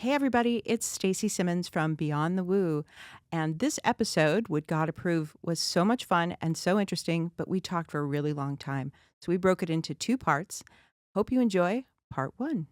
Hey everybody, it's Stacey Simmons from Beyond the Woo. And this episode, Would God Approve, was so much fun and so interesting, but we talked for a really long time. So we broke it into two parts. Hope you enjoy part one.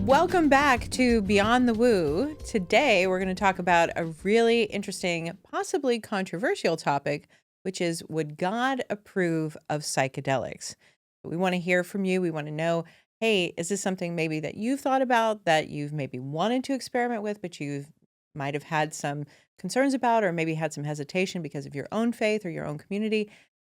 Welcome back to Beyond the Woo. Today, we're going to talk about a really interesting, possibly controversial topic, which is, would God approve of psychedelics? We want to hear from you. We want to know, hey, is this something maybe that you've thought about, that you've maybe wanted to experiment with, but you might have had some concerns about, or maybe had some hesitation because of your own faith or your own community?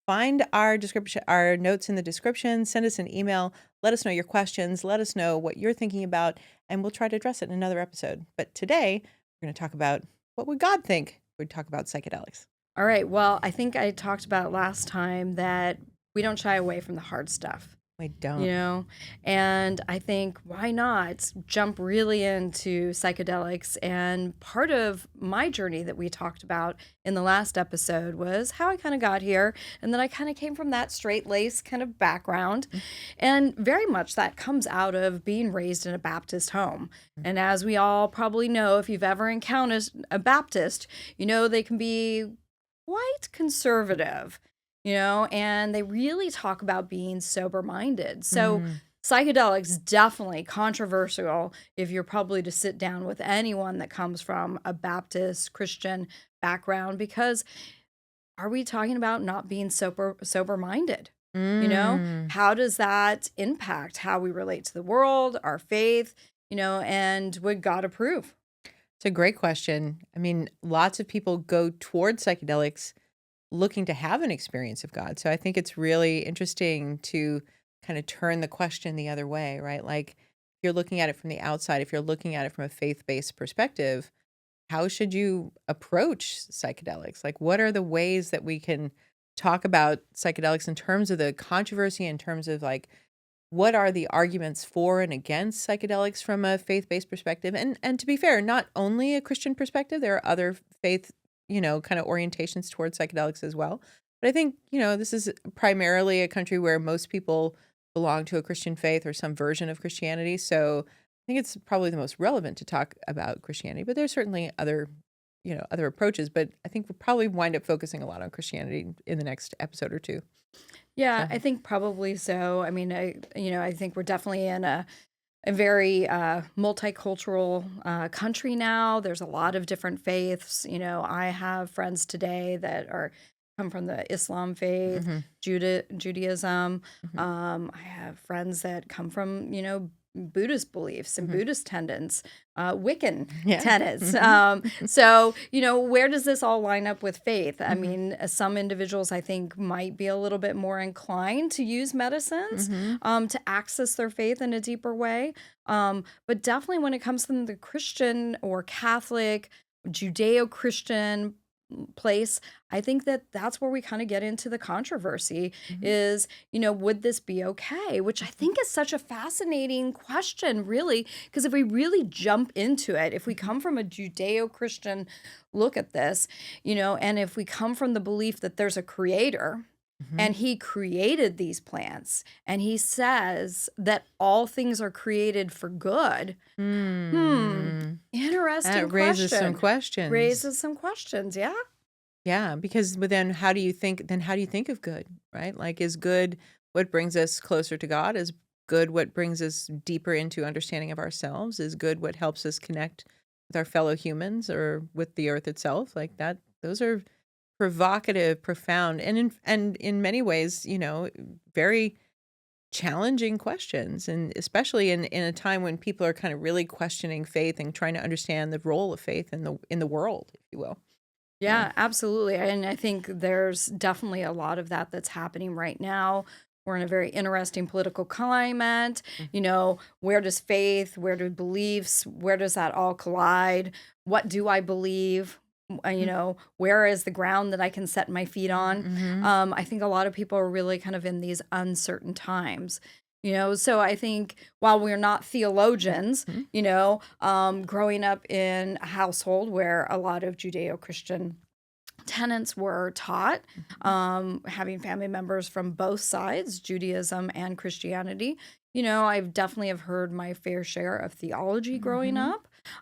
Find our notes in the description, send us an email, let us know your questions, let us know what you're thinking about, and we'll try to address it in another episode. But today, we're going to talk about what would God think we'd talk about psychedelics. All right. Well, I think I talked about last time that we don't shy away from the hard stuff. We don't. And I think why not jump really into psychedelics? And part of my journey that we talked about in the last episode was how I kind of got here. And then I kind of came from that straight lace kind of background. And very much that comes out of being raised in a Baptist home. And as we all probably know, if you've ever encountered a Baptist, they can be quite conservative, and they really talk about being sober-minded. So psychedelics, definitely controversial if you're probably to sit down with anyone that comes from a Baptist Christian background, because are we talking about not being sober-minded? How does that impact how we relate to the world, our faith, and would God approve? It's a great question. I mean, lots of people go towards psychedelics looking to have an experience of God. So I think it's really interesting to kind of turn the question the other way, right? Like, if you're looking at it from the outside, if you're looking at it from a faith-based perspective, how should you approach psychedelics? Like, what are the ways that we can talk about psychedelics in terms of the controversy, in terms of like, what are the arguments for and against psychedelics from a faith-based perspective? And to be fair, not only a Christian perspective, there are other faith, kind of orientations towards psychedelics as well. But I think, this is primarily a country where most people belong to a Christian faith or some version of Christianity. So I think it's probably the most relevant to talk about Christianity, but there's certainly other approaches. But I think we'll probably wind up focusing a lot on Christianity in the next episode or two. Yeah, So. I think probably so. I mean, I think we're definitely in a very multicultural country now. There's a lot of different faiths. I have friends today that come from the Islam faith, Judaism. I have friends that come from Buddhist beliefs and Buddhist tenets, Wiccan tenets. So, where does this all line up with faith? I mean, some individuals, I think, might be a little bit more inclined to use medicines to access their faith in a deeper way. But definitely when it comes to the Christian or Catholic, Judeo-Christian place, I think that's where we kind of get into the controversy is, would this be okay? Which I think is such a fascinating question, really, because if we really jump into it, if we come from a Judeo-Christian look at this, and if we come from the belief that there's a creator and he created these plants and he says that all things are created for good. Interesting That raises some questions. Raises some questions, yeah. Yeah, because then how do you think of good, right? Like, is good what brings us closer to God? Is good what brings us deeper into understanding of ourselves? Is good what helps us connect with our fellow humans or with the earth itself? Like that, those are provocative, profound, and in many ways, very challenging questions. And especially in a time when people are kind of really questioning faith and trying to understand the role of faith in the world, if you will. Yeah, absolutely. And I think there's definitely a lot of that that's happening right now. We're in a very interesting political climate. Where does faith, where do beliefs, where does that all collide? What do I believe? Where is the ground that I can set my feet on? I think a lot of people are really kind of in these uncertain times. So I think while we're not theologians, growing up in a household where a lot of Judeo-Christian tenets were taught, having family members from both sides, Judaism and Christianity. I've definitely have heard my fair share of theology growing Mm-hmm.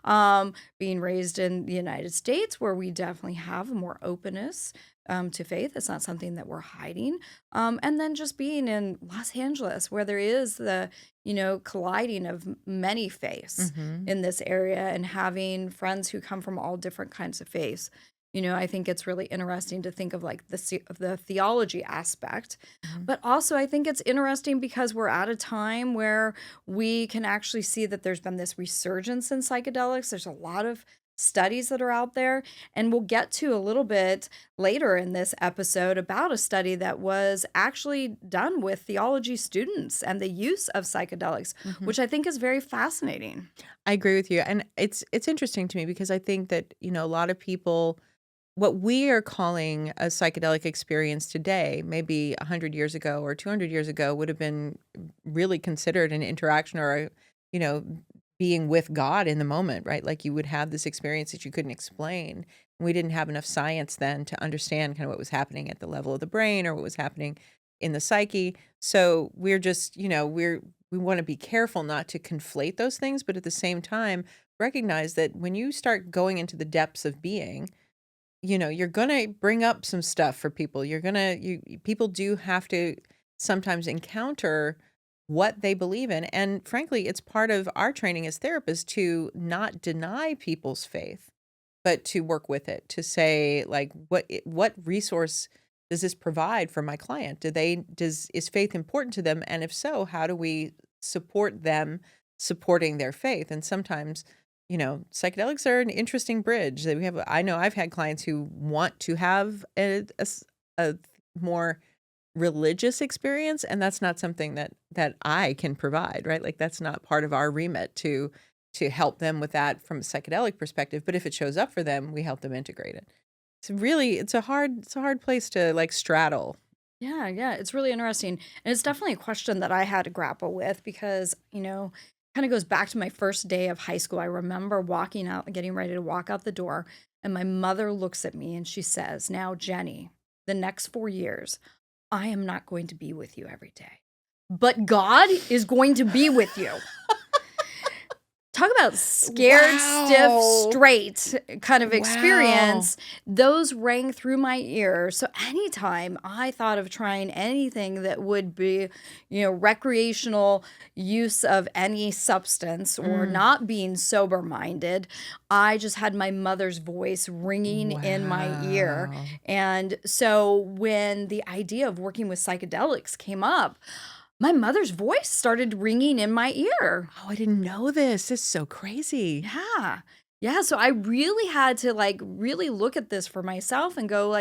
up. Being raised in the United States, where we definitely have more openness to faith. It's not something that we're hiding. And then just being in Los Angeles, where there is the, colliding of many faiths Mm-hmm. in this area, and having friends who come from all different kinds of faiths. I think it's really interesting to think of like the theology aspect, Mm-hmm. but also I think it's interesting because we're at a time where we can actually see that there's been this resurgence in psychedelics. There's a lot of studies that are out there, and we'll get to a little bit later in this episode about a study that was actually done with theology students and the use of psychedelics, Mm-hmm. which I think is very fascinating. I agree with you. And it's interesting to me because I think that, a lot of people, what we are calling a psychedelic experience today, maybe 100 years ago or 200 years ago, would have been really considered an interaction or you know, being with God in the moment, right? Like you would have this experience that you couldn't explain. We didn't have enough science then to understand kind of what was happening at the level of the brain or what was happening in the psyche. So we're just, we want to be careful not to conflate those things, but at the same time, recognize that when you start going into the depths of being, you're gonna bring up some stuff for people. People do have to sometimes encounter what they believe in. And frankly, it's part of our training as therapists to not deny people's faith, but to work with it, to say, like, what resource does this provide for my client? Is faith important to them? And if so, how do we support them supporting their faith? And sometimes psychedelics are an interesting bridge that we have. I know I've had clients who want to have a more religious experience, and that's not something that I can provide, right? Like that's not part of our remit to help them with that from a psychedelic perspective. But if it shows up for them, we help them integrate it. It's a hard place to like straddle. Yeah, yeah, it's really interesting. And it's definitely a question that I had to grapple with because, kind of goes back to my first day of high school. I remember walking out, getting ready to walk out the door, and my mother looks at me and she says, "Now, Jennie, the next 4 years, I am not going to be with you every day, but God is going to be with you." Talk about scared, stiff, Wow. straight kind of Wow. experience. Those rang through my ear. So anytime I thought of trying anything that would be, recreational use of any substance or not being sober minded, I just had my mother's voice ringing in my ear. Wow. And so when the idea of working with psychedelics came up, my mother's voice started ringing in my ear. Oh, I didn't know this. This is so crazy. Yeah. Yeah, so I really had to really look at this for myself and go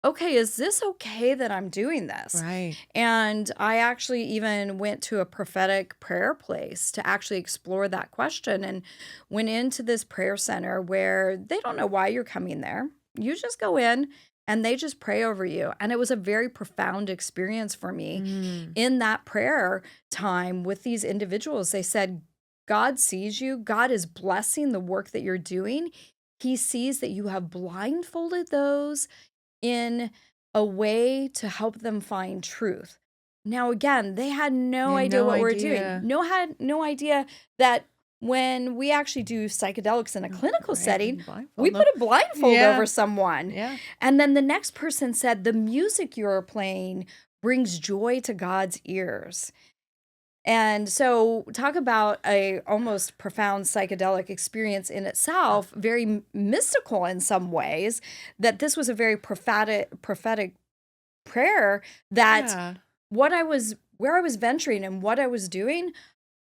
okay, is this okay that I'm doing this? Right. And I actually even went to a prophetic prayer place to actually explore that question and went into this prayer center where they don't know why you're coming there. You just go in and they just pray over you. And it was a very profound experience for me. Mm. In that prayer time with these individuals, they said, God sees you. God is blessing the work that you're doing. He sees that you have blindfolded those in a way to help them find truth. Now, again, they had no They had idea no what we're doing. idea. Had no idea that when we actually do psychedelics in a clinical Right, setting, blindfold we them. put a blindfold Yeah. over someone. Yeah. And then the next person said, the music you're playing brings joy to God's ears. And so talk about a almost profound psychedelic experience in itself, very mystical in some ways, that this was a very prophetic prayer that Yeah. where I was venturing and what I was doing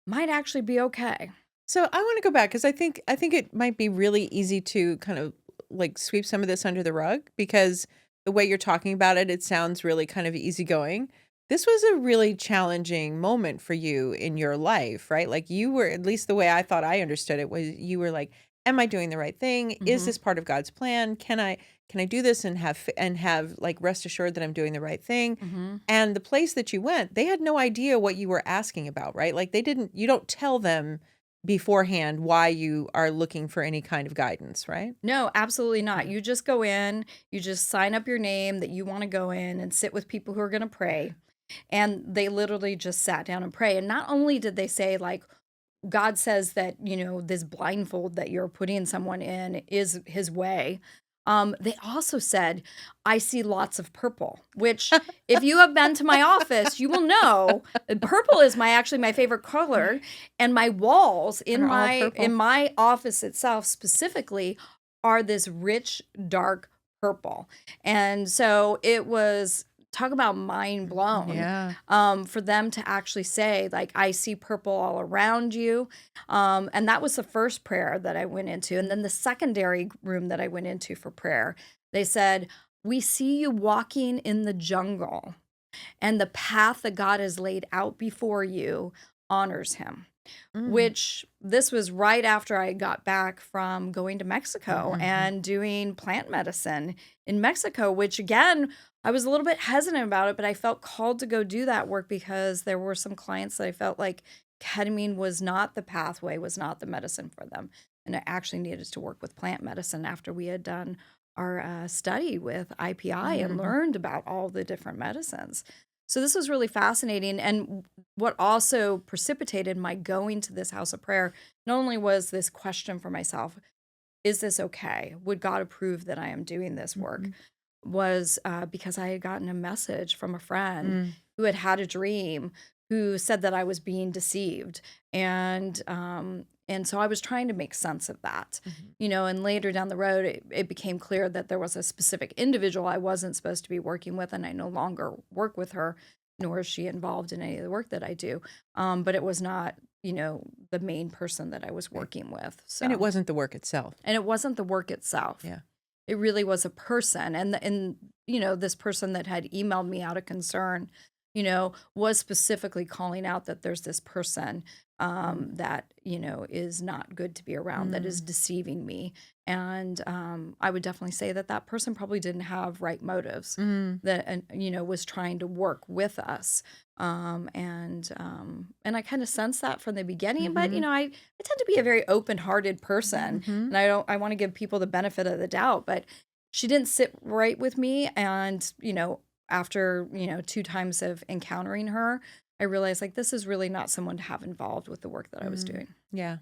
might actually be okay. So I want to go back because I think it might be really easy to kind of like sweep some of this under the rug because the way you're talking about it, it sounds really kind of easygoing. This was a really challenging moment for you in your life, right? Like you were, at least the way I thought I understood it was you were like, am I doing the right thing? Is Mhm. this part of God's plan? Can I do this and have like rest assured that I'm doing the right thing? Mhm. And the place that you went, they had no idea what you were asking about, right? Like you don't tell them beforehand why you are looking for any kind of guidance, right? No, absolutely not. Yeah. You just go in, you just sign up your name that you want to go in and sit with people who are going to pray. And they literally just sat down and pray. And not only did they say, like, God says that, this blindfold that you're putting someone in is his way. They also said, I see lots of purple, which if you have been to my office, you will know purple is actually my favorite color. And my walls in Are all my office itself specifically are this rich, dark purple. And so it was, talk about mind blown, Yeah. for them to actually say, like, I see purple all around you. And that was the first prayer that I went into. And then the secondary room that I went into for prayer, they said, we see you walking in the jungle, and the path that God has laid out before you honors him. Mm. Which, this was right after I got back from going to Mexico Mhm. and doing plant medicine in Mexico, which again, I was a little bit hesitant about it, but I felt called to go do that work because there were some clients that I felt like ketamine was not the pathway, was not the medicine for them. And I actually needed to work with plant medicine after we had done our study with IPI and Mhm. learned about all the different medicines. So this was really fascinating. And what also precipitated my going to this house of prayer not only was this question for myself, is this okay? Would God approve that I am doing this work? Mhm. Was because I had gotten a message from a friend Mm. who had had a dream, who said that I was being deceived. And so I was trying to make sense of that, Mhm. and later down the road, it became clear that there was a specific individual I wasn't supposed to be working with, and I no longer work with her, nor is she involved in any of the work that I do. But it was not, the main person that I was Right. working with. And it So, wasn't the work itself. and it wasn't the work itself. Yeah. It really was a person, and this person that had emailed me out of concern, was specifically calling out that there's this person, Mm. that, is not good to be around, that is Mm. deceiving me. And I would definitely say that that person probably didn't have right motives, Mm. that, and, was trying to work with us. And I kind of sensed that from the beginning, but, Mhm. I tend to be a very open-hearted person, Mhm. and I want to give people the benefit of the doubt, but she didn't sit right with me. And, after, two times of encountering her, I realized, like, this is really not someone to have involved with the work that I was Mm. doing. Yeah.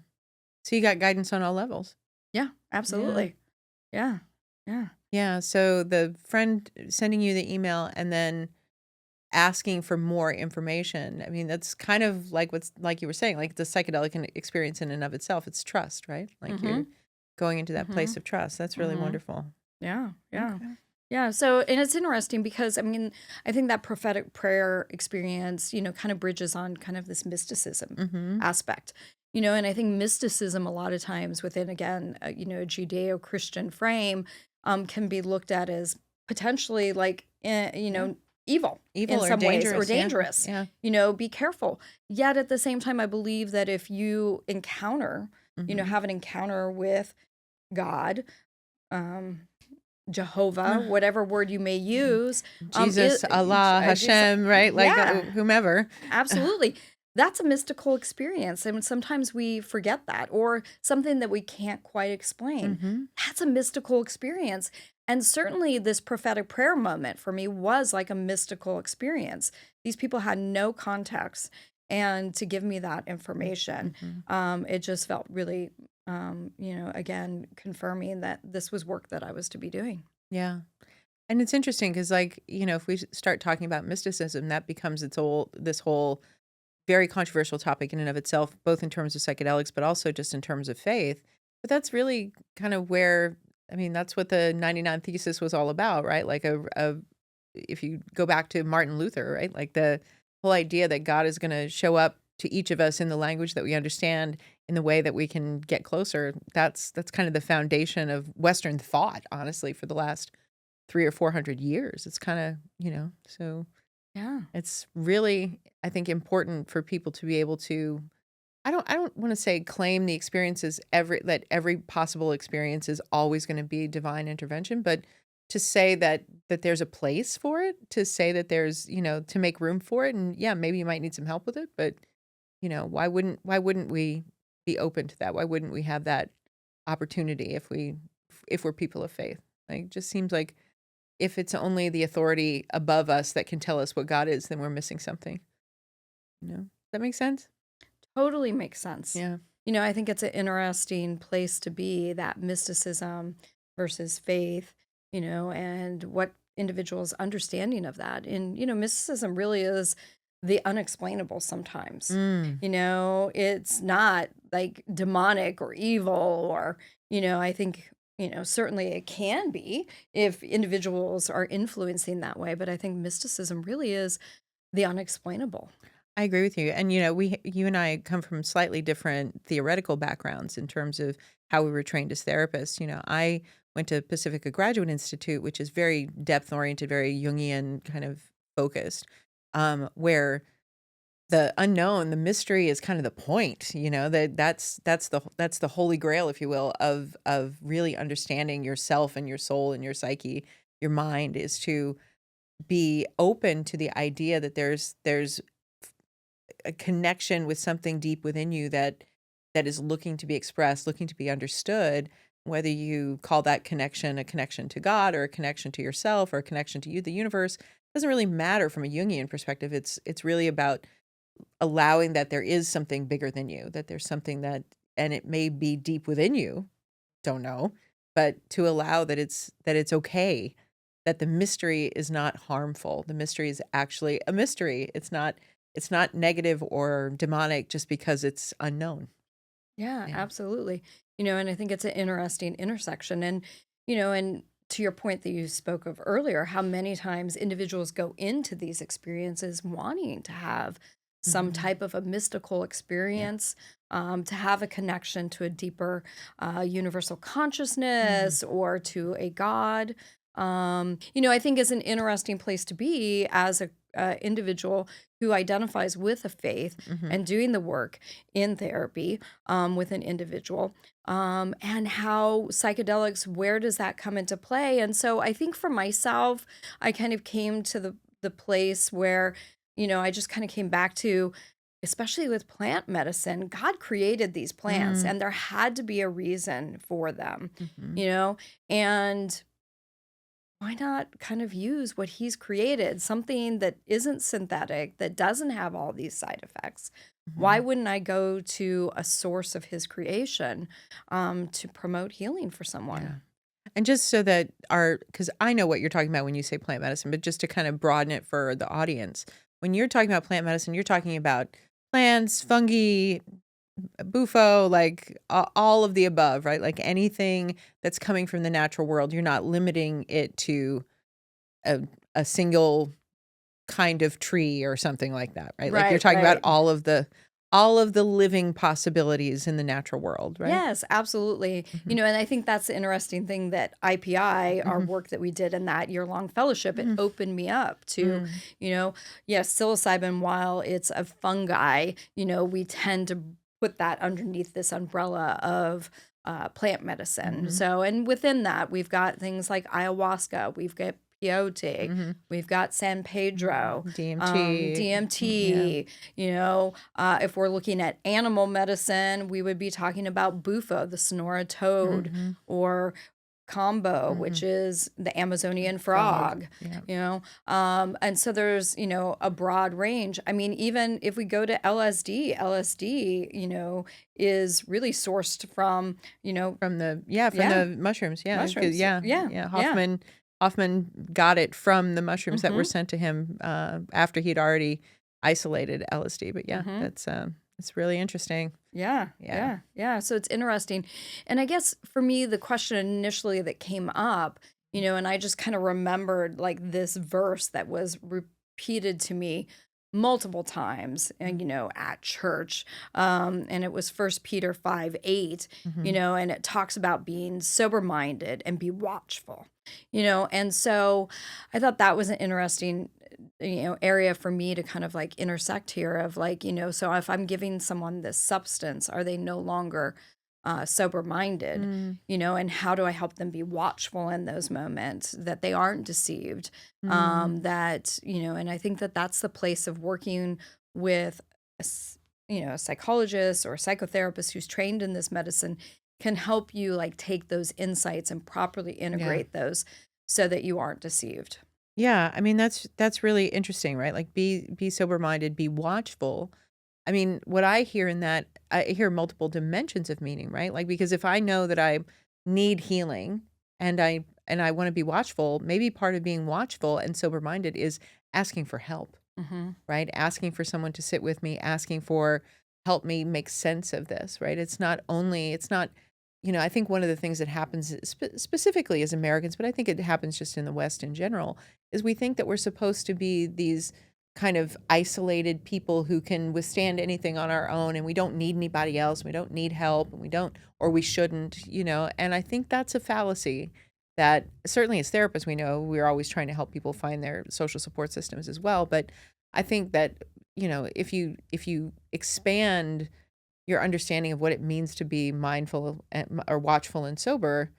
So you got guidance on all levels. Yeah, Yeah. absolutely. Yeah. Yeah. Yeah. So the friend sending you the email and then asking for more information. I mean, that's kind of like what's like you were saying, like the psychedelic experience in and of itself. It's trust, right? Like you're Mm-hmm. going into that Mm-hmm. place of trust. That's really Mm-hmm. wonderful. Yeah. Yeah. Okay. Yeah. So, and it's interesting because, I mean, I think that prophetic prayer experience, kind of bridges on kind of this mysticism Mm-hmm. aspect, and I think mysticism, a lot of times within, again, a Judeo Christian frame, can be looked at as potentially like, Yeah. evil in Evil or some ways, or dangerous. Yeah. dangerous. Yeah. Be careful. Yet at the same time, I believe that if you encounter, Mm-hmm. have an encounter with God, um, Jehovah, whatever word you may use, Jesus, Allah, Hashem, right? Like yeah, whomever. absolutely. That's a mystical experience. And sometimes we forget that, or something that we can't quite explain. Mm-hmm. That's a mystical experience. And certainly this prophetic prayer moment for me was like a mystical experience. These people had no context. And to give me that information, Mm-hmm. it just felt really, again, confirming that this was work that I was to be doing. Yeah. And it's interesting because, like, if we start talking about mysticism, that becomes this whole very controversial topic in and of itself, both in terms of psychedelics, but also just in terms of faith. But that's really kind of where, I mean, that's what the 99 thesis was all about, right? Like if you go back to Martin Luther, right? Like the whole idea that God is going to show up to each of us in the language that we understand, in the way that we can get closer. That's kind of the foundation of Western thought, honestly, for the last 300 or 400 years. It's kind of, so Yeah. it's really, I think, important for people to be able to, I don't want to say claim the experiences that every possible experience is always going to be divine intervention, but to say that there's a place for it, to say that there's, to make room for it. And yeah, maybe you might need some help with it, but why wouldn't we be open to that? Why wouldn't we have that opportunity if we're people of faith? Like, it just seems like if it's only the authority above us that can tell us what God is, then we're missing something. Does that make sense? Totally makes sense. Yeah. I think it's an interesting place to be, that mysticism versus faith, and what individuals' understanding of that. And, mysticism really is the unexplainable sometimes. Mm. It's not like demonic or evil or, I think, certainly it can be if individuals are influencing that way. But I think mysticism really is the unexplainable. I agree with you. And you and I come from slightly different theoretical backgrounds in terms of how we were trained as therapists. I went to Pacifica Graduate Institute, which is very depth oriented, very Jungian kind of focused, where the unknown, the mystery is kind of the point. That's the holy grail, if you will, of really understanding yourself and your soul and your psyche, your mind, is to be open to the idea that there's a connection with something deep within you that is looking to be expressed, looking to be understood, whether you call that connection a connection to God or a connection to yourself or a connection to you, the universe, doesn't really matter from a Jungian perspective. It's really about allowing that there is something bigger than you, that there's something and it may be deep within you, don't know, but to allow that it's okay, that the mystery is not harmful. The mystery is actually a mystery. It's not negative or demonic just because it's unknown. Yeah, Yeah. absolutely. And I think it's an interesting intersection. And to your point that you spoke of earlier, how many times individuals go into these experiences wanting to have some Mhm. type of a mystical Yeah. experience, to have a connection to a deeper universal Mm. consciousness or to a God. I think is an interesting place to be as a individual who identifies with a faith Mhm. and doing the work in therapy with an individual, and how psychedelics, where does that come into play? And so I think for myself, I kind of came to the place where, I just kind of came back to, especially with plant medicine, God created these plants Mm. and there had to be a reason for them, Mhm. you know, and why not kind of use what he's created, something that isn't synthetic, that doesn't have all these side effects? Why Mhm. wouldn't I go to a source of his creation to promote healing for Yeah. someone? And just so that because I know what you're talking about when you say plant medicine, but just to kind of broaden it for the audience, when you're talking about plant medicine, you're talking about plants, fungi, bufo, like all of the above, right? Like anything that's coming from the natural world, you're not limiting it to a, a single kind of tree or something like that, right? Like you're Right, talking about right. all of the living possibilities in the natural world, right? Yes, absolutely. Mhm. And I think that's the interesting thing that IPI, our Mhm. work that we did in that year-long fellowship, it Mhm. opened me up to, Mm. yes, psilocybin, while it's a fungi, we tend to put that underneath this umbrella of plant medicine. Mhm. So, and within that, we've got things like ayahuasca, we've got peyote, Mhm. we've got San Pedro, DMT. Yeah. DMT. If we're looking at animal medicine, we would be talking about bufo, the Sonora toad, Mhm. or combo, which Mhm. is the Amazonian Frog. frog. Yeah. And so there's a broad range. I mean, even if we go to LSD, is really sourced from, From yeah, the mushrooms, yeah, 'cause mushrooms. yeah, Yeah, yeah, yeah. Hoffman got it from the mushrooms that were Mm-hmm. sent to him, after he'd already isolated LSD, but yeah, Mm-hmm. that's, it's really interesting. Yeah, Yeah. yeah, yeah. So it's interesting. And I guess for me, the question initially that came up, and I just kind of remembered like this verse that was repeated to me multiple times and at church, and it was First Peter 5:8, Mhm. and it talks about being sober minded and be watchful, and so I thought that was an interesting area for me to kind of like intersect here of like, so if I'm giving someone this substance, are they no longer sober minded, Mm. and how do I help them be watchful in those moments that they aren't deceived, Mm. that and I think that that's the place of working with a a psychologist or a psychotherapist who's trained in this medicine can help you like take those insights and properly Yeah. integrate those so that you aren't deceived. Yeah, I mean that's really interesting, right? Like be sober-minded, be watchful. I mean, what I hear in that, I hear multiple dimensions of meaning, right? Like because if I know that I need healing and I want to be watchful, maybe part of being watchful and sober-minded is asking for help, Hmm. right? Asking for someone to sit with me, asking for help me make sense of this, right? It's not, I think one of the things that happens specifically as Americans, but I think it happens just in the West in general, is we think that we're supposed to be these kind of isolated people who can withstand anything on our own and we don't need anybody else. We don't need help and we don't, or we shouldn't, and I think that's a fallacy that certainly as therapists, we know we're always trying to help people find their social support systems as well. But I think that, if you expand your understanding of what it means to be mindful or watchful and sober,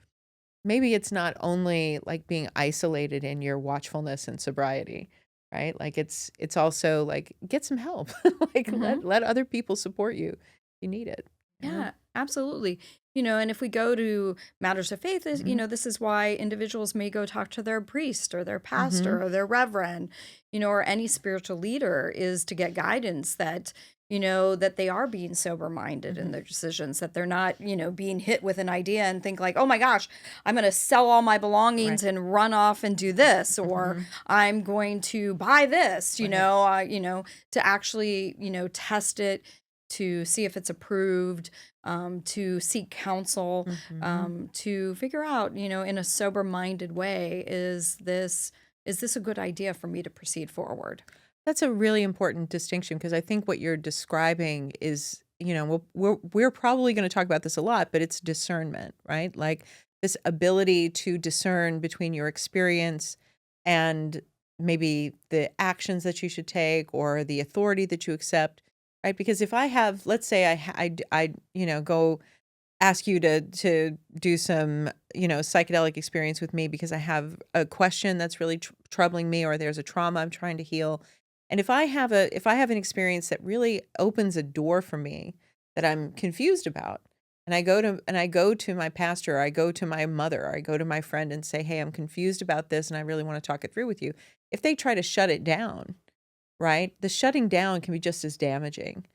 maybe it's not only like being isolated in your watchfulness and sobriety, right? Like it's also like get some help. Like Hmm. let other people support you. You need it. Yeah, absolutely. And if we go to matters of faith, Mhm. this is why individuals may go talk to their priest or their Mhm. pastor or their reverend, or any spiritual leader is to get guidance that, that they are being sober minded in Mhm. their decisions, that they're not, being hit with an idea and think like, oh my gosh, I'm going to sell all my Right. belongings and run off and do this, or Mhm. I'm going to buy this, Right. to actually, test it to see if it's approved, to seek counsel, Mhm. to figure out, in a sober-minded way, is this a good idea for me to proceed forward? That's a really important distinction because I think what you're describing is, we're probably going to talk about this a lot, but it's discernment, right? Like this ability to discern between your experience and maybe the actions that you should take or the authority that you accept, right? Because if I have, let's say go ask you to do some, psychedelic experience with me because I have a question that's really troubling me or there's a trauma I'm trying to heal. And if I have an experience that really opens a door for me that I'm confused about, and I go to my pastor, or I go to my mother, or I go to my friend and say, "Hey, I'm confused about this and I really want to talk it through with you." If they try to shut it down, right? The shutting down can be just as damaging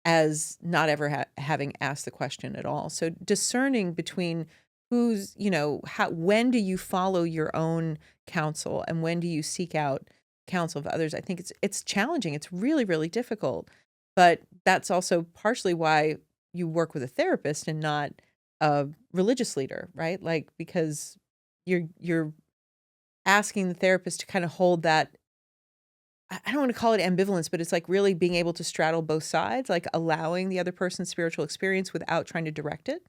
as not ever having asked the question at all. So discerning between when do you follow your own counsel and when do you seek out counsel of others? I think it's challenging. It's really, really difficult. But that's also partially why you work with a therapist and not a religious leader, right? Like because you're asking the therapist to kind of hold that. I don't want to call it ambivalence, but it's like really being able to straddle both sides, like allowing the other person's spiritual experience without trying to direct it.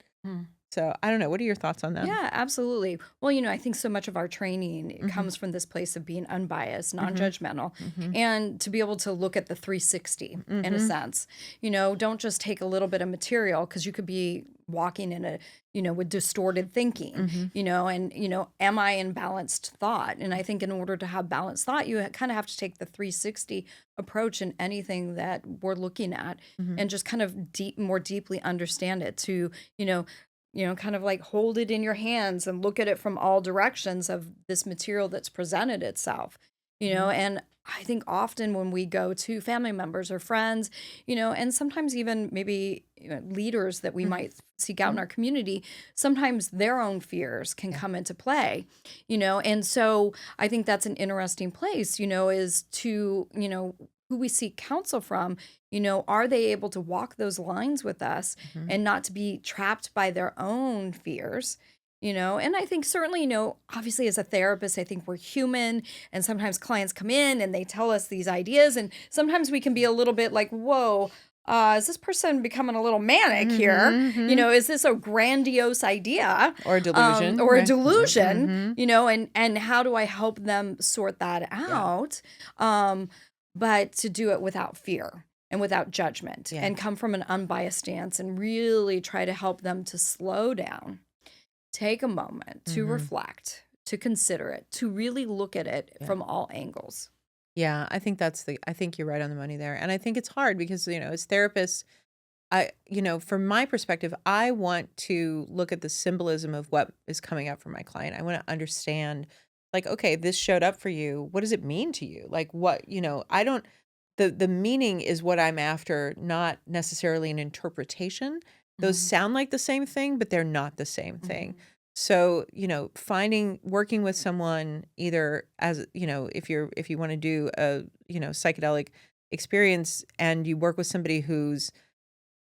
So I don't know. What are your thoughts on that? Yeah, absolutely. Well, I think so much of our training it Mhm. comes from this place of being unbiased, Mhm. non-judgmental, Mhm. and to be able to look at the 360 in a Mhm. sense. Don't just take a little bit of material because you could be walking in a, with distorted thinking, Mhm. and, am I in balanced thought? And I think in order to have balanced thought, you kind of have to take the 360 approach in anything that we're looking at Mhm. and just kind of more deeply understand it to, you know, kind of like hold it in your hands and look at it from all directions of this material that's presented itself, Mhm. and I think often when we go to family members or friends, and sometimes even maybe leaders that we Mhm. might seek out in Mhm. our community, sometimes their own fears can Yeah. come into play, and so I think that's an interesting place, is to, who we seek counsel from, are they able to walk those lines with us Mhm. and not to be trapped by their own fears, and I think certainly, obviously as a therapist, I think we're human and sometimes clients come in and they tell us these ideas and sometimes we can be a little bit like, whoa, is this person becoming a little manic here? Mhm. Mhm. Is this a grandiose idea, Or delusion, or a right? delusion? Mhm. And how do I help them sort that Yeah. out? Um, but to do it without fear and without judgment Yeah. and come from an unbiased stance and really try to help them to slow down, take a moment to Mhm. reflect, to consider it, to really look at it Yeah. from all angles. Yeah, I think you're right on the money there. And I think it's hard because, as therapists, from my perspective, I want to look at the symbolism of what is coming up for my client. I want to understand, like, okay, this showed up for you. What does it mean to you? Like, I don't, the meaning is what I'm after, not necessarily an interpretation. Those Mhm. sound like the same thing, but they're not the same thing. Mhm. So, working with someone either as, if you want to do a, psychedelic experience and you work with somebody who's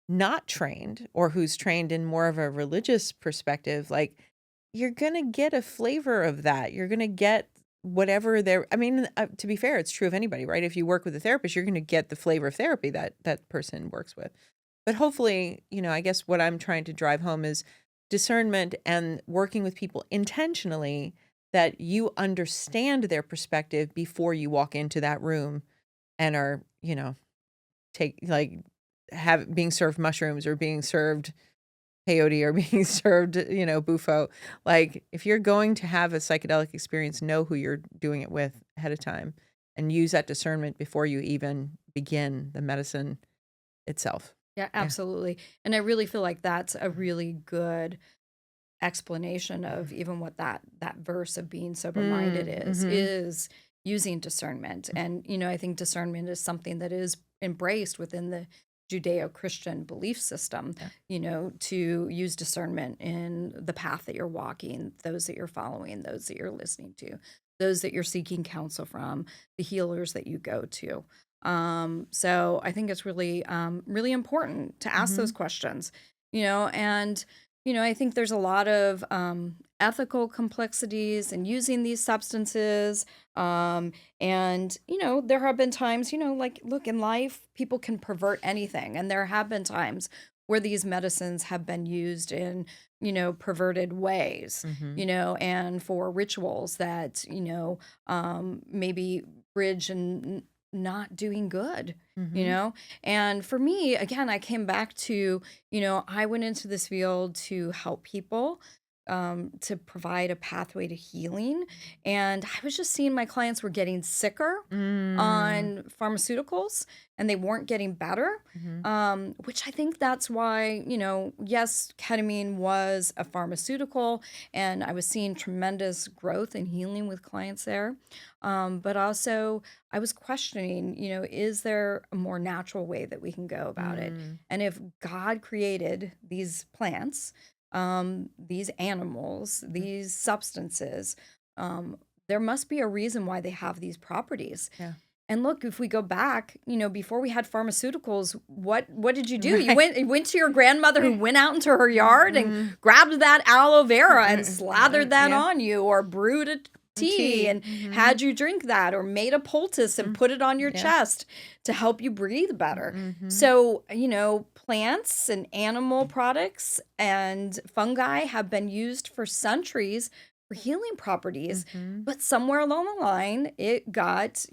not trained or who's trained in more of a religious perspective, like, you're going to get a flavor of that. You're going to get whatever they're, I mean, to be fair, it's true of anybody, right? If you work with a therapist, you're going to get the flavor of therapy that that person works with. But hopefully, I guess what I'm trying to drive home is discernment and working with people intentionally, that you understand their perspective before you walk into that room and are, take like have being served mushrooms or being served peyote or being served, bufo. Like, if you're going to have a psychedelic experience, know who you're doing it with ahead of time and use that discernment before you even begin the medicine itself. Yeah, Yeah. absolutely. And I really feel like that's a really good explanation of even what that verse of being sober minded Mhm. is using discernment. And I think discernment is something that is embraced within the Judeo-Christian belief system, Yeah. to use discernment in the path that you're walking, those that you're following, those that you're listening to, those that you're seeking counsel from, the healers that you go to. So I think it's really really important to ask those Mhm. questions, and I think there's a lot of ethical complexities in using these substances. And, there have been times, like, look, in life, people can pervert anything. And there have been times where these medicines have been used in, perverted ways, Mhm. and for rituals that, maybe bridge and not doing good, you Mhm. know? And for me, again, I came back to, I went into this field to help people, to provide a pathway to healing. And I was just seeing my clients were getting sicker Mm. on pharmaceuticals and they weren't getting better. Mhm. Which I think that's why, yes, ketamine was a pharmaceutical and I was seeing tremendous growth and healing with clients there. But also, I was questioning, is there a more natural way that we can go about it? Mm. And if God created these plants, these animals, Mhm. these substances, um, there must be a reason why they have these properties. Yeah. And look, if we go back, before we had pharmaceuticals, what did you do? You Right. went to your grandmother who went out into her yard and Mm. grabbed that aloe vera and slathered that Yeah. on you, or brewed a tea Tea. and Mhm. had you drink that, or made a poultice and Mm. put it on your Yeah. chest to help you breathe better. Mhm. So, plants and animal products and fungi have been used for centuries for healing properties. Mhm. But somewhere along the line, it got,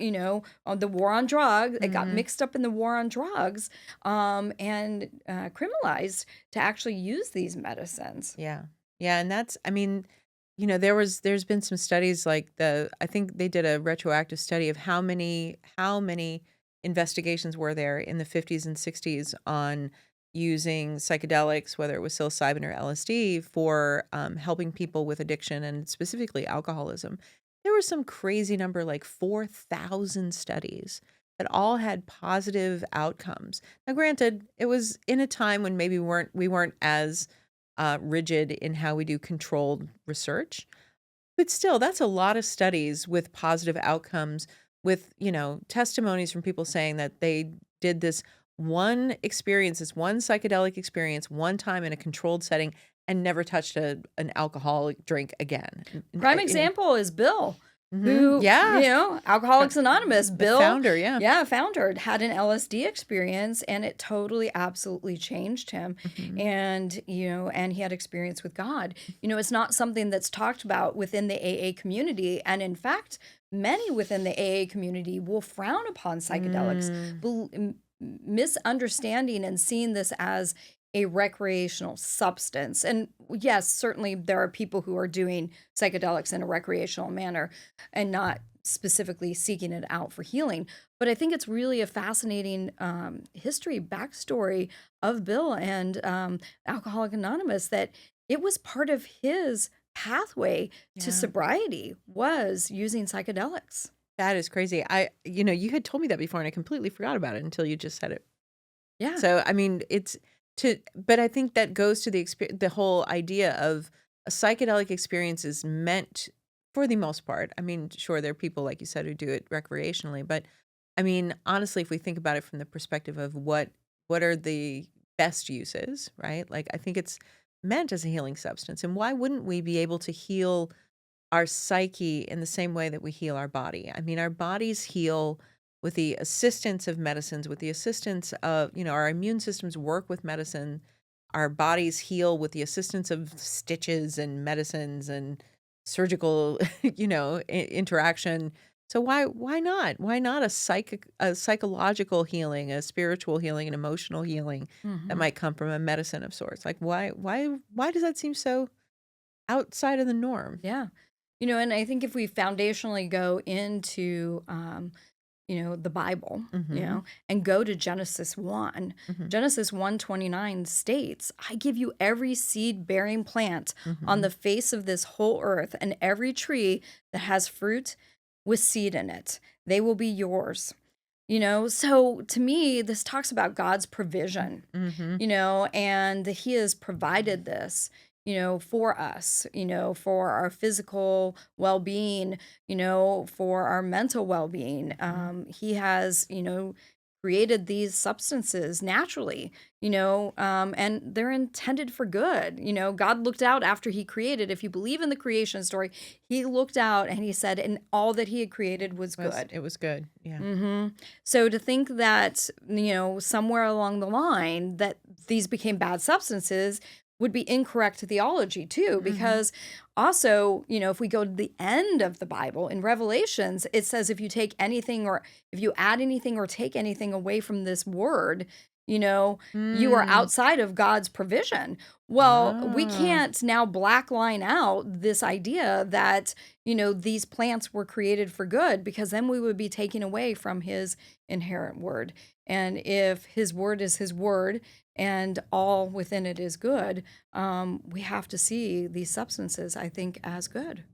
on the war on drugs, it got Mhm. mixed up in the war on drugs, and criminalized to actually use these medicines. Yeah. Yeah, and that's, I mean, there's been some studies, like, I think they did a retroactive study of how many investigations were there in the 50s and 60s on using psychedelics, whether it was psilocybin or LSD, for helping people with addiction and specifically alcoholism. There was some crazy number, like 4,000 studies that all had positive outcomes. Now, granted, it was in a time when maybe we weren't as rigid in how we do controlled research. But still, that's a lot of studies with positive outcomes, with, testimonies from people saying that they did this one experience, this one psychedelic experience, one time in a controlled setting and never touched an alcoholic drink again. Prime example is Bill, who, Yeah. Alcoholics Anonymous. The Bill, founder. Yeah. yeah, founder, had an LSD experience and it totally, absolutely changed him. Hmm. And, and he had experience with God. It's not something that's talked about within the AA community. And in fact, many within the AA community will frown upon psychedelics, Mm. misunderstanding and seeing this as a recreational substance. And yes, certainly there are people who are doing psychedelics in a recreational manner and not specifically seeking it out for healing. But I think it's really a fascinating history, backstory of Bill and Alcoholic Anonymous, that it was part of his pathway to Yeah. sobriety was using psychedelics. That is crazy. You had told me that before and I completely forgot about it until you just said it. Yeah. So, I mean, but I think that goes to the whole idea of a psychedelic experience is meant for the most part. I mean, sure, there are people, like you said, who do it recreationally, but I mean, honestly, if we think about it from the perspective of what are the best uses, right? Like, I think it's meant as a healing substance. And why wouldn't we be able to heal our psyche in the same way that we heal our body? I mean, our bodies heal with the assistance of medicines, with the assistance of, our immune systems work with medicine. Our bodies heal with the assistance of stitches and medicines and surgical, interaction. So why not? Why not a psychological healing, a spiritual healing, an emotional healing that Hmm. might come from a medicine of sorts? Like why does that seem so outside of the norm? Yeah. And I think if we foundationally go into, the Bible, Mhm. and go to Genesis 1, Mhm. Genesis 1:29 states, I give you every seed bearing plant on Mhm. the face of this whole earth and every tree that has fruit with seed in it. They will be yours. So to me, this talks about God's provision, Mhm. and that He has provided this, for us, for our physical well being, for our mental well being. Mhm. He has, created these substances naturally, and they're intended for good. God looked out after He created. If you believe in the creation story, He looked out and He said, and all that He had created was good. It was good. Yeah. So to think that, somewhere along the line that these became bad substances would be incorrect theology too, Mhm. because also, if we go to the end of the Bible in Revelations, it says if you take anything or if you add anything or take anything away from this word, you are Mm. outside of God's provision. Well, we Ah. can't now black line out this idea that, these plants were created for good, because then we would be taking away from His inherent word. And if His word is His word and all within it is good, we have to see these substances, I think, as good.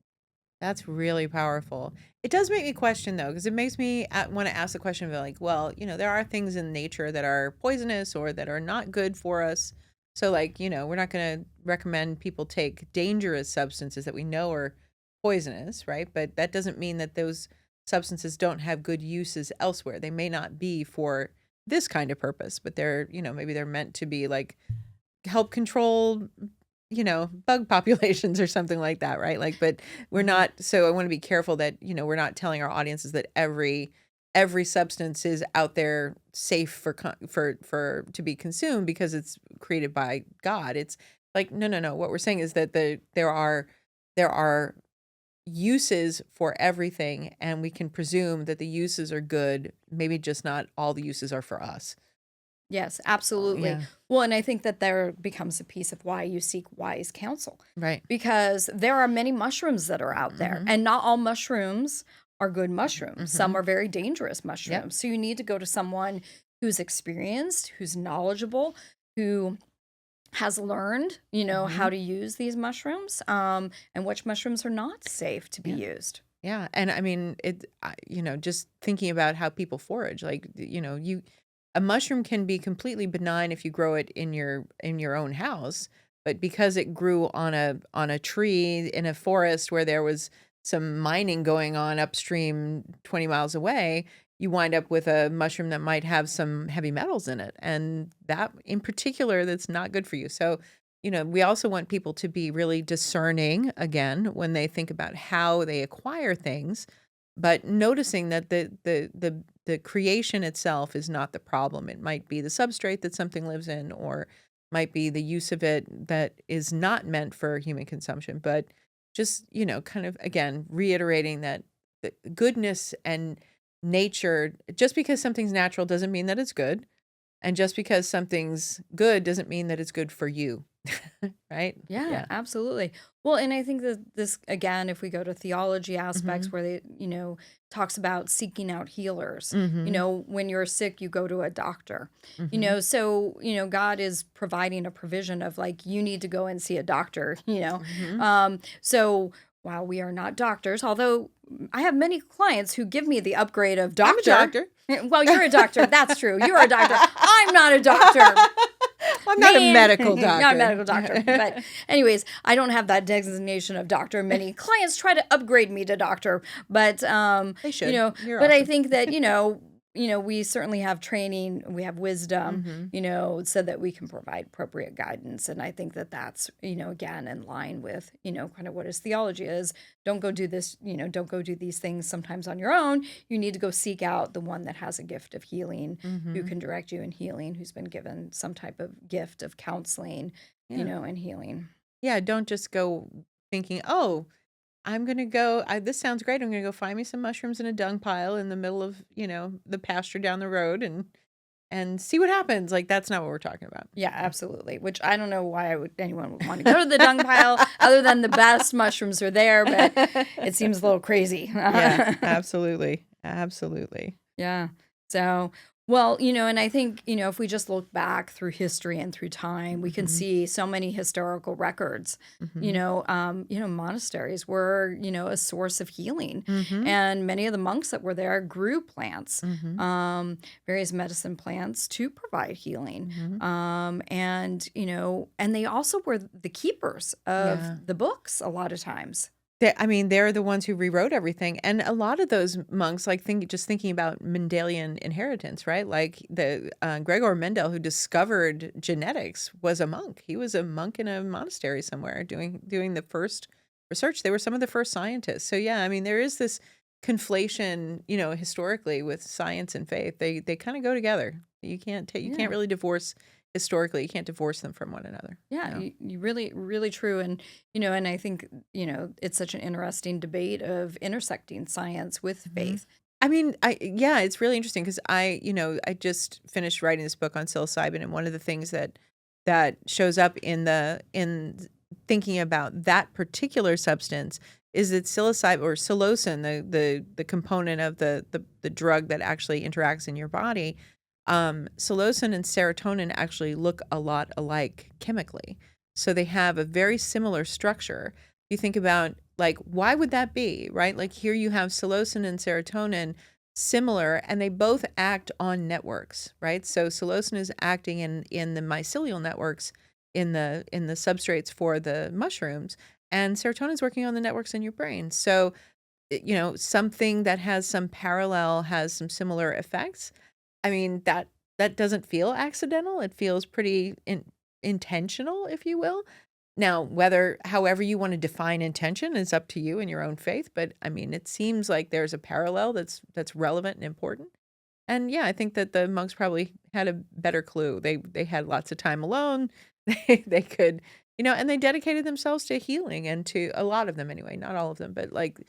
That's really powerful. It does make me question though, because it makes me want to ask the question of like, well, there are things in nature that are poisonous or that are not good for us. So like, we're not going to recommend people take dangerous substances that we know are poisonous, right? But that doesn't mean that those substances don't have good uses elsewhere. They may not be for this kind of purpose, but they're, maybe they're meant to be like help control, bug populations or something like that, right? Like, but we're Mhm. not, so I want to be careful that, we're not telling our audiences that every substance is out there safe for to be consumed because it's created by God. It's like, no, no, no. What we're saying is that there are uses for everything and we can presume that the uses are good, maybe just not all the uses are for us. Yes, absolutely. Yeah. Well, and I think that there becomes a piece of why you seek wise counsel, Right. because there are many mushrooms that are out there, Mhm. and not all mushrooms are good mushrooms. Some Mhm. are very dangerous Yep. mushrooms. So you need to go to someone who's experienced, who's knowledgeable, who has learned, how Mhm. to use these mushrooms, and which mushrooms are not safe to be Yeah. used. Yeah, and I mean, just thinking about how people forage, like, a mushroom can be completely benign if you grow it in your own house, but because it grew on a tree in a forest where there was some mining going on upstream 20 miles away, you wind up with a mushroom that might have some heavy metals in it, and that in particular, that's not good for you. So, we also want people to be really discerning again when they think about how they acquire things, but noticing that the creation itself is not the problem. It might be the substrate that something lives in, or might be the use of it that is not meant for human consumption. But just, kind of again reiterating that the goodness and nature, just because something's natural doesn't mean that it's good. And just because something's good doesn't mean that it's good for you. right? Yeah, Yeah. absolutely. Well, and I think that this, again, if we go to theology aspects Mhm. where they, talks about seeking out healers, Mhm. when you're sick, you go to a doctor, Mhm. so, God is providing a provision of like, you need to go and see a doctor, Mhm. So while we are not doctors, although I have many clients who give me the upgrade of I'm a doctor. doctor. Well, you're a doctor. That's true. You're a doctor. I'm not a doctor. I'm not a Man, medical not a doctor. medical doctor. But anyways, I don't have that designation of doctor. Many clients try to upgrade me to doctor, but They should. You're but I awesome. think that, we certainly have training, we have wisdom, Mhm. so that we can provide appropriate guidance. And I think that that's, again, in line with, kind of what his theology is. Don't go do this, don't go do these things sometimes on your own. You need to go seek out the one that has a gift of healing, who Mhm. can direct you in healing, who's been given some type of gift of counseling, Yeah. and healing. Yeah, don't just go thinking, "Oh, I'm gonna go this sounds great. I'm gonna go find me some mushrooms in a dung pile in the middle of, the pasture down the road and see what happens." Like, that's not what we're talking about. Yeah, absolutely. Which I don't know why anyone would want to go to the dung pile, other than the best mushrooms are there, but it seems a little crazy. Yeah, absolutely. Absolutely. Yeah. So, well, and I think, if we just look back through history and through time, we can Mhm. see so many historical records. Mhm. Monasteries were, a source of healing. Mhm. And many of the monks that were there grew plants, Mhm. various medicine plants to provide healing. Mhm. And they also were the keepers of Yeah. the books a lot of times. I mean, they're the ones who rewrote everything, and a lot of those monks, like, just thinking about Mendelian inheritance, right? Like, Gregor Mendel, who discovered genetics, was a monk. He was a monk in a monastery somewhere doing the first research. They were some of the first scientists. So, yeah, I mean, there is this conflation, historically with science and faith. They kinda go together. You can't Yeah. really divorce historically, you can't divorce them from one another. Yeah, No. you really, really true. And, and I think, it's such an interesting debate of intersecting science with Mhm. faith. I mean, yeah, it's really interesting because I just finished writing this book on psilocybin, and one of the things that shows up in thinking about that particular substance is that psilocybin or psilocin, the component of the drug that actually interacts in your body, psilocin and serotonin actually look a lot alike chemically. So they have a very similar structure. You think about, like, why would that be, right? Like, here you have psilocin and serotonin similar, and they both act on networks, right? So psilocin is acting in the mycelial networks in the substrates for the mushrooms, and serotonin is working on the networks in your brain. So, something that has some parallel has some similar effects. I mean, that doesn't feel accidental. It feels pretty intentional, if you will. Now, however you want to define intention is up to you and your own faith, but I mean, it seems like there's a parallel that's relevant and important. And yeah, I think that the monks probably had a better clue. They had lots of time alone. They could, and they dedicated themselves to healing, and to a lot of them anyway, not all of them, but, like,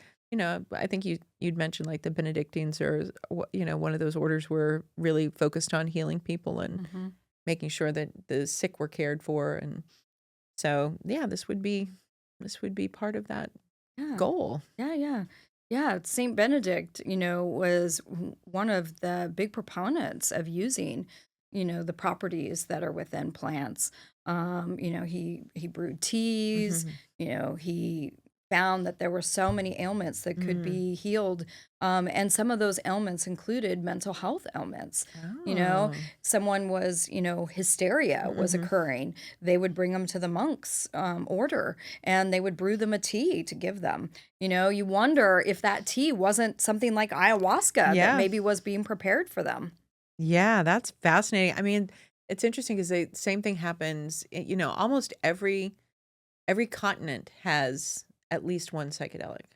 I think you'd mentioned, like, the Benedictines, or one of those orders were really focused on healing people and Hmm. making sure that the sick were cared for. And so, yeah, this would be part of that Yeah. goal. Yeah, yeah. Yeah, Saint Benedict, was one of the big proponents of using, the properties that are within plants. He brewed teas, Mhm. he found that there were so many ailments that could Mm. be healed. And some of those ailments included mental health ailments. You know, Oh. someone was, hysteria was Mhm. occurring. They would bring them to the monks' order, and they would brew them a tea to give them. You wonder if that tea wasn't something like ayahuasca that Yeah. maybe was being prepared for them. Yeah, that's fascinating. I mean, it's interesting because the same thing happens, almost every continent has at least one psychedelic.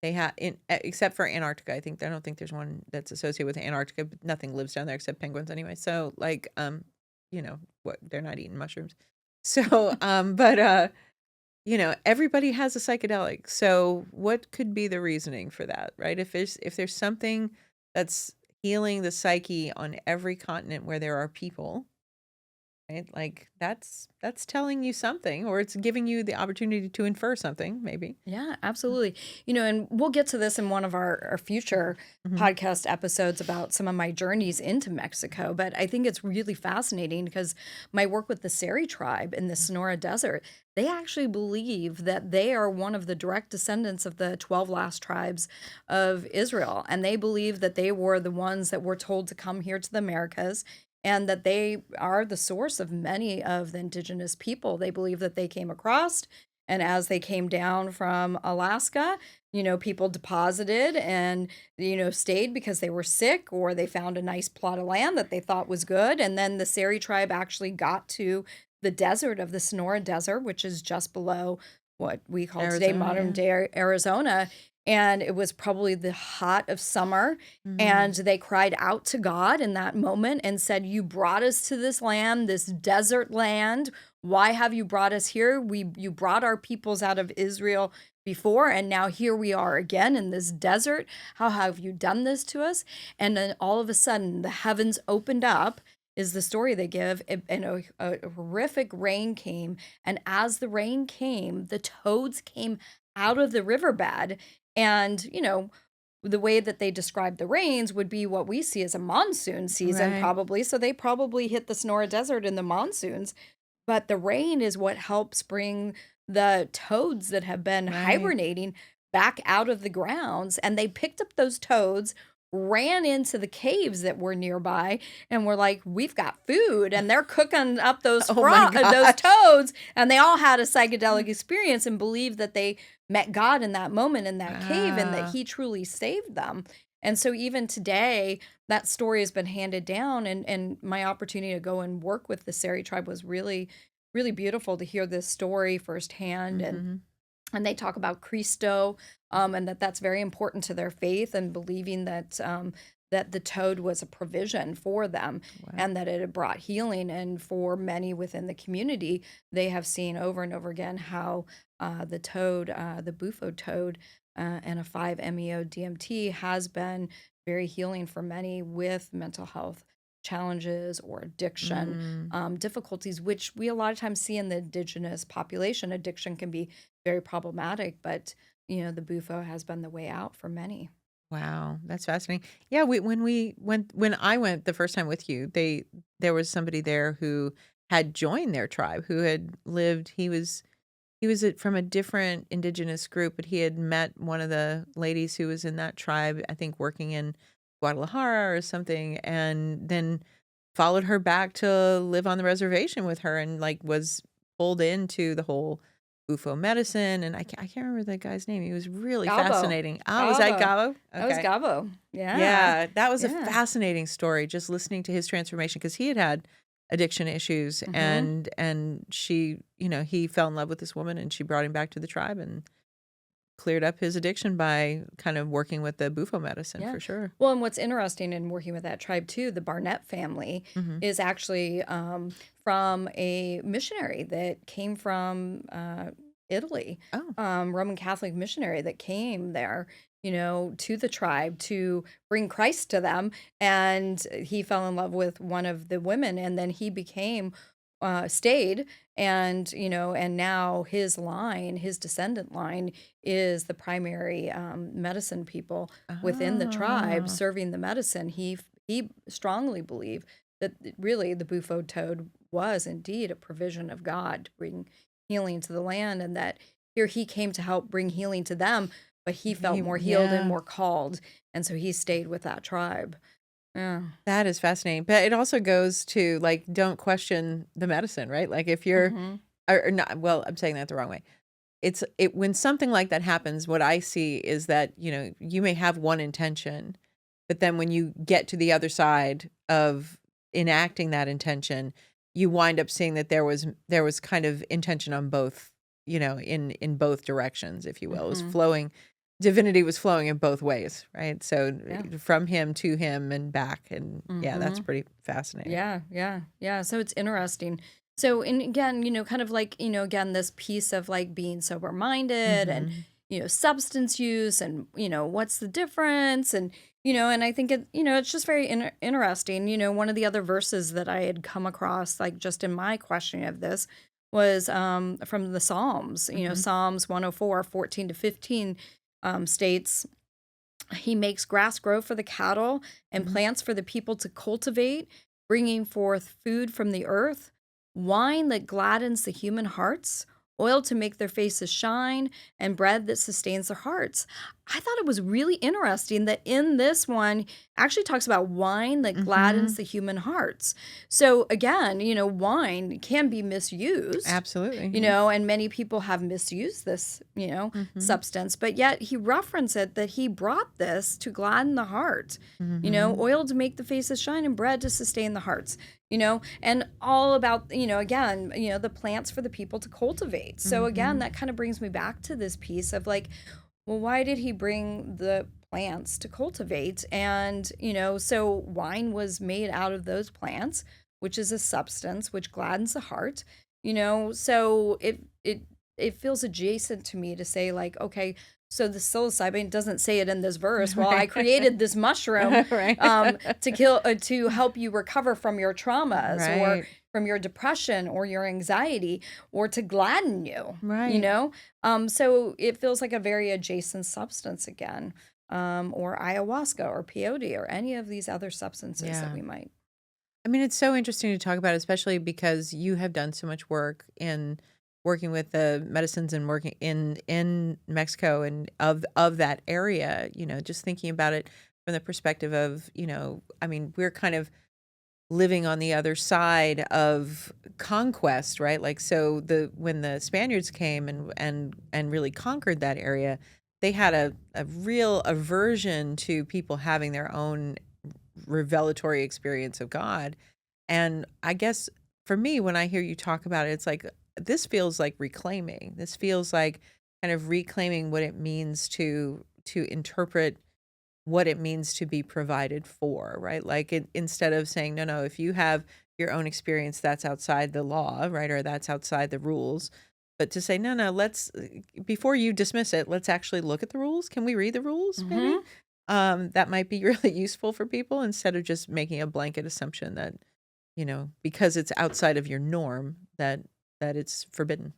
They have except for Antarctica. I don't think there's one that's associated with Antarctica, but nothing lives down there except penguins anyway. So, like, what, they're not eating mushrooms. So, everybody has a psychedelic. So what could be the reasoning for that, right? If there's something that's healing the psyche on every continent where there are people, right? Like that's telling you something, or it's giving you the opportunity to infer something, maybe. Yeah, absolutely. And we'll get to this in one of our future Mm-hmm. podcast episodes about some of my journeys into Mexico. But I think it's really fascinating because my work with the Seri tribe in the Sonora Desert, they actually believe that they are one of the direct descendants of the 12 last tribes of Israel. And they believe that they were the ones that were told to come here to the Americas and that they are the source of many of the indigenous people. They believe that they came across. And as they came down from Alaska, people deposited and, stayed because they were sick or they found a nice plot of land that they thought was good. And then the Seri tribe actually got to the desert of the Sonora Desert, which is just below what we call today Arizona, modern yeah. day Arizona. And it was probably the hot of summer. And they cried out to God in that moment and said, "You brought us to this land, this desert land. Why have you brought us here? You brought our peoples out of Israel before, and now here we are again in this desert. How have you done this to us?" And then all of a sudden, the heavens opened up, is the story they give, and a horrific rain came. And as the rain came, the toads came out of the riverbed. And, the way that they describe the rains would be what we see as a monsoon season, Right. probably. So they probably hit the Sonora Desert in the monsoons, but the rain is what helps bring the toads that have been Right. hibernating back out of the grounds. And they picked up those toads, ran into the caves that were nearby, and were like, "We've got food." And they're cooking up those Oh my those gosh. toads. And they all had a psychedelic experience and believed that they met God in that moment in that cave and that Ah. he truly saved them. And so even today, that story has been handed down, and my opportunity to go and work with the Seri tribe was really, really beautiful to hear this story firsthand. Mm-hmm. And they talk about Cristo, and that's very important to their faith and believing that that the toad was a provision for them Wow. and that it had brought healing. And for many within the community, they have seen over and over again how the toad, the bufo toad, and a 5-MeO DMT has been very healing for many with mental health challenges or addiction Mm. difficulties, which we a lot of times see in the indigenous population. Addiction can be very problematic, but the bufo has been the way out for many. Wow, that's fascinating. Yeah, when I went the first time with you, there was somebody there who had joined their tribe, who had lived. From a different indigenous group, but he had met one of the ladies who was in that tribe, I think working in Guadalajara or something, and then followed her back to live on the reservation with her, and like was pulled into the whole UFO medicine. And I can't remember that guy's name. He was really Gabo. fascinating. Oh, was that Gabo. Gabo? That was Okay. Gabo. Yeah. Yeah, that was a Yeah. fascinating story, just listening to his transformation, because he had addiction issues, Hmm. and she, he fell in love with this woman and she brought him back to the tribe and cleared up his addiction by kind of working with the bufo medicine, Yeah. for sure. Well, and what's interesting in working with that tribe too, the Barnett family Mhm. is actually from a missionary that came from Italy, Oh, Roman Catholic missionary that came there, to the tribe to bring Christ to them. And he fell in love with one of the women, and then he became stayed, and and now his line, his descendant line, is the primary medicine people within the tribe oh, serving the medicine. He strongly believed that really the bufo toad was indeed a provision of God to bring healing to the land, and that here he came to help bring healing to them, but he felt more healed and yeah. more called, and so he stayed with that tribe. Yeah. That is fascinating, but it also goes to, like, don't question the medicine, right? Like, if you're Hmm. or not, well, I'm saying that the wrong way. When something like that happens, what I see is that, you may have one intention, but then when you get to the other side of enacting that intention, you wind up seeing that there was kind of intention on both, in both directions, if you will. It was Hmm. flowing. Divinity was flowing in both ways, right? So Yeah. from him to him and back, and yeah, that's Hmm. pretty fascinating. Yeah, yeah, yeah. So it's interesting. So, and again, kind of like, again, this piece of like being sober minded and, Mhm. substance use and, what's the difference? And I think it's just very interesting. One of the other verses that I had come across, like just in my questioning of this, was from the Psalms. Psalms 104, 14 to 15 states, he makes grass grow for the cattle and plants for the people to cultivate, bringing forth food from the earth, wine that gladdens the human hearts, oil to make their faces shine, and bread that sustains their hearts. I thought it was really interesting that in this one actually talks about wine that gladdens the human hearts. So again, wine can be misused. Absolutely. And many people have misused this, substance, but yet he referenced it that he brought this to gladden the heart, oil to make the faces shine and bread to sustain the hearts, and all about, again, the plants for the people to cultivate. So again, that kind of brings me back to this piece of like, well, why did he bring the plants to cultivate? And, so wine was made out of those plants, which is a substance which gladdens the heart, so it feels adjacent to me to say like, okay, so the psilocybin doesn't say it in this verse. Well, I created this mushroom to help you recover from your traumas or from your depression or your anxiety or to gladden you, so it feels like a very adjacent substance again, or ayahuasca or peyote or any of these other substances that we might. I mean, it's so interesting to talk about, especially because you have done so much work in working with the medicines and working in Mexico and of that area, just thinking about it from the perspective of, I mean, we're kind of living on the other side of conquest, right? Like, so when the Spaniards came and really conquered that area, they had a real aversion to people having their own revelatory experience of God. And I guess for me, when I hear you talk about it, it's like, this feels like reclaiming. This feels like kind of reclaiming what it means to interpret what it means to be provided for, right? Like instead of saying, no, if you have your own experience, that's outside the law, right? Or that's outside the rules. But to say, no, let's, before you dismiss it, let's actually look at the rules. Can we read the rules maybe? That might be really useful for people instead of just making a blanket assumption that, because it's outside of your norm, that it's forbidden.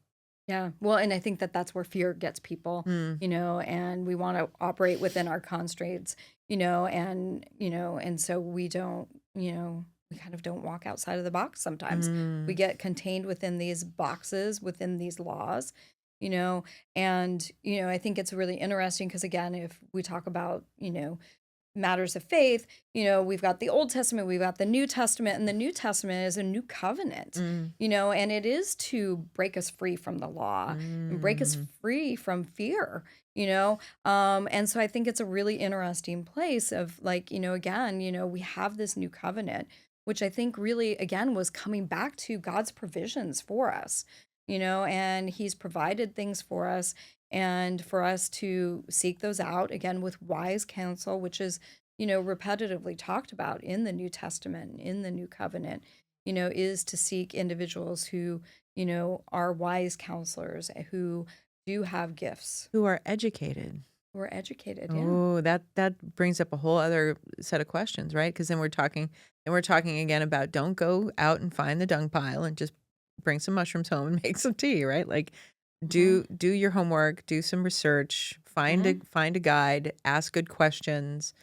Yeah. Well, and I think that that's where fear gets people, and we want to operate within our constraints, and so we don't, we kind of don't walk outside of the box sometimes. We get contained within these boxes, within these laws, and, I think it's really interesting because, again, if we talk about, matters of faith, we've got the Old Testament, we've got the New Testament, and the New Testament is a new covenant, and it is to break us free from the law and break us free from fear, and so I think it's a really interesting place of like, again, we have this new covenant, which I think really, again, was coming back to God's provisions for us, and he's provided things for us and for us to seek those out again with wise counsel, which is, repetitively talked about in the New Testament, in the New Covenant, is to seek individuals who, are wise counselors who do have gifts. Who are educated. Yeah. Oh, that brings up a whole other set of questions, right? Because then we're talking again about don't go out and find the dung pile and just bring some mushrooms home and make some tea, right? Like do your homework, do some research, find a guide, ask good questions,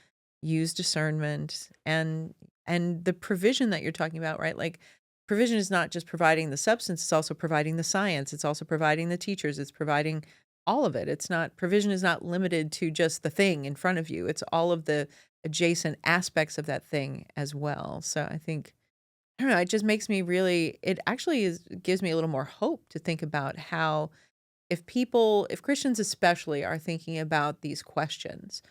use discernment, and the provision that you're talking about, right? Like provision is not just providing the substance, it's also providing the science, it's also providing the teachers, it's providing all of it. It's not, provision is not limited to just the thing in front of you. It's all of the adjacent aspects of that thing as well. So I think, I don't know, it just makes me really, it actually gives me a little more hope to think about how if Christians especially are thinking about these questions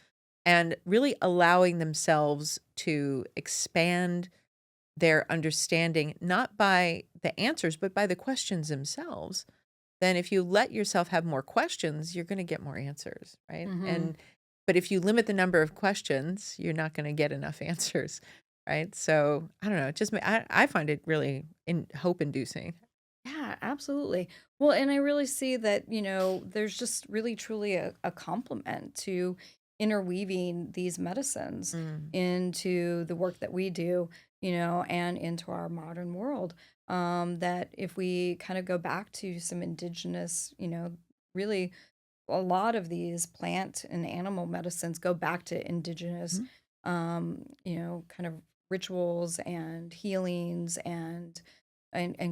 and really allowing themselves to expand their understanding, not by the answers, but by the questions themselves, then if you let yourself have more questions, you're going to get more answers, right? But if you limit the number of questions, you're not going to get enough answers, right? So I don't know, I find it really hope-inducing. Yeah, absolutely. Well, and I really see that, there's just really truly a complement to interweaving these medicines Mm. into the work that we do, and into our modern world. That if we kind of go back to some indigenous, really a lot of these plant and animal medicines go back to indigenous, Mhm. kind of rituals and healings and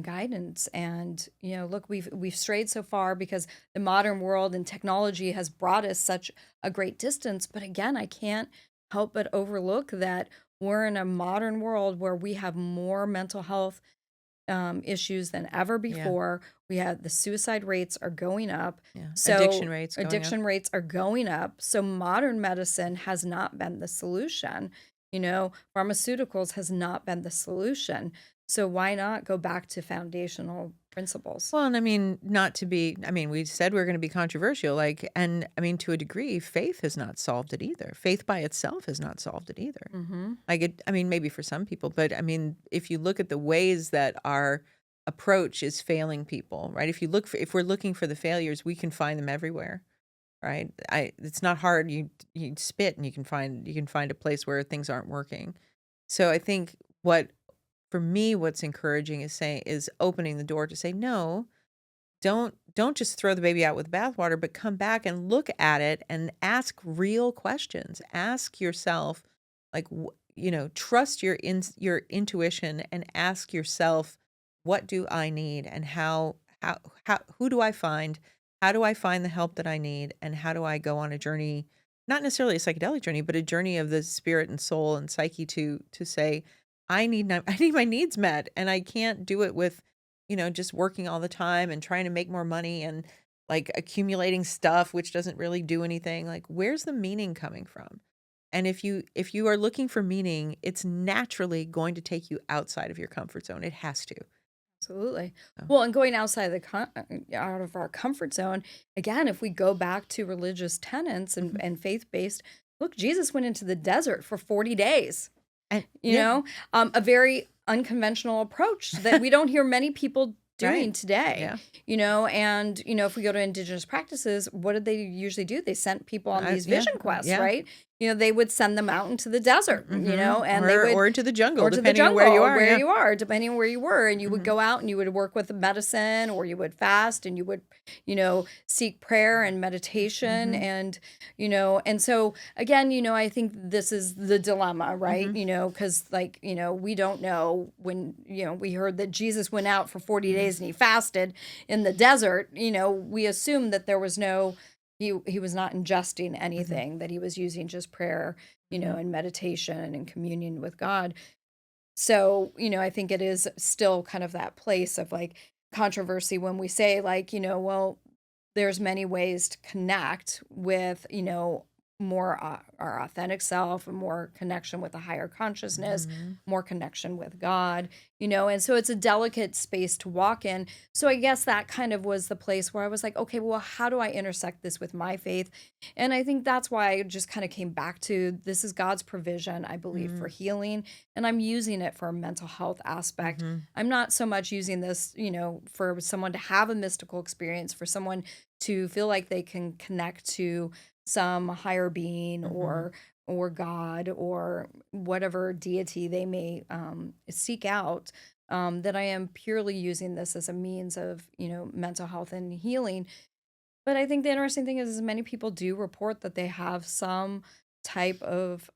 guidance. And look, we've strayed so far because the modern world and technology has brought us such a great distance. But again, I can't help but overlook that we're in a modern world where we have more mental health issues than ever Yeah. before. We have the suicide rates are going up. Yeah. Addiction So rates going up. addiction rates are going up. So modern medicine has not been the solution. Pharmaceuticals has not been the solution. So why not go back to foundational principles? Well, and not to be, we said we are going to be controversial, and to a degree, faith has not solved it either. Faith by itself has not solved it either. Mm-hmm. Maybe for some people, but if you look at the ways that our approach is failing people, right? If we're looking for the failures, we can find them everywhere, right? It's not hard. You spit and you can find a place where things aren't working. So I think for me, what's encouraging is opening the door to say, no, don't just throw the baby out with the bathwater, but come back and look at it and ask real questions. Ask yourself, trust your intuition and ask yourself, what do I need, and how who do I find? How do I find the help that I need, and how do I go on a journey, not necessarily a psychedelic journey, but a journey of the spirit and soul and psyche to say, I need my needs met, and I can't do it with just working all the time and trying to make more money and accumulating stuff, which doesn't really do anything. Where's the meaning coming from? And if you are looking for meaning, it's naturally going to take you outside of your comfort zone. It has to. Absolutely. So, Well, and going outside out of our comfort zone, again, if we go back to religious tenets and, mhm. and faith-based, look, Jesus went into the desert for 40 days, And yeah, a very unconventional approach that we don't hear many people doing right. today, Yeah. and, if we go to indigenous practices, what did they usually do? They sent people on these Yeah. vision quests, Yeah. right? They would send them out into the desert, and they Or would into the jungle, or to the depending on jungle where you or are. where Yeah. you are, depending on where you were. And you would Mhm. go out and you would work with medicine, or you would fast, and you would, seek prayer and meditation. Mhm. And so again, I think this is the dilemma, right? Mhm. Because we don't know when, we heard that Jesus went out for 40 Mhm. days and he fasted in the desert. We assume that there was he was not ingesting Mhm. anything, that he was using just prayer, Mhm. and meditation and communion with God. So, I think it is still kind of that place of controversy when we say well, there's many ways to connect with, more our authentic self, and more connection with a higher consciousness, Mhm. more connection with God, and so it's a delicate space to walk in. So I guess that kind of was the place where I was like, okay, well, how do I intersect this with my faith? And I think that's why I just kind of came back to, this is God's provision, I believe, for Mhm. healing, and I'm using it for a mental health aspect. Mhm. I'm not so much using this, for someone to have a mystical experience, for someone to feel like they can connect to some higher being, Mhm. or God, or whatever deity they may seek out. That I am purely using this as a means of, mental health and healing. But I think the interesting thing is many people do report that they have some type of,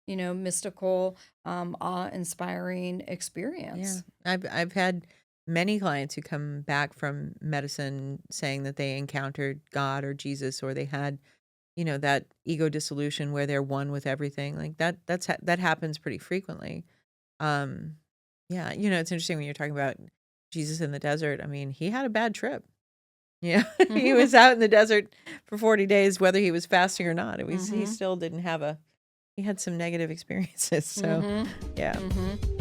mystical, awe-inspiring Yeah. experience. I've had many clients who come back from medicine saying that they encountered God or Jesus, or they had, that ego dissolution where they're one with everything. That happens pretty frequently. Um, yeah, it's interesting when you're talking about Jesus in the desert. He had a bad trip. Yeah. He Mhm. was out in the desert for 40 days, whether he was fasting or not. He Mhm. still didn't have he had some negative experiences. So, Mhm. yeah. Mhm.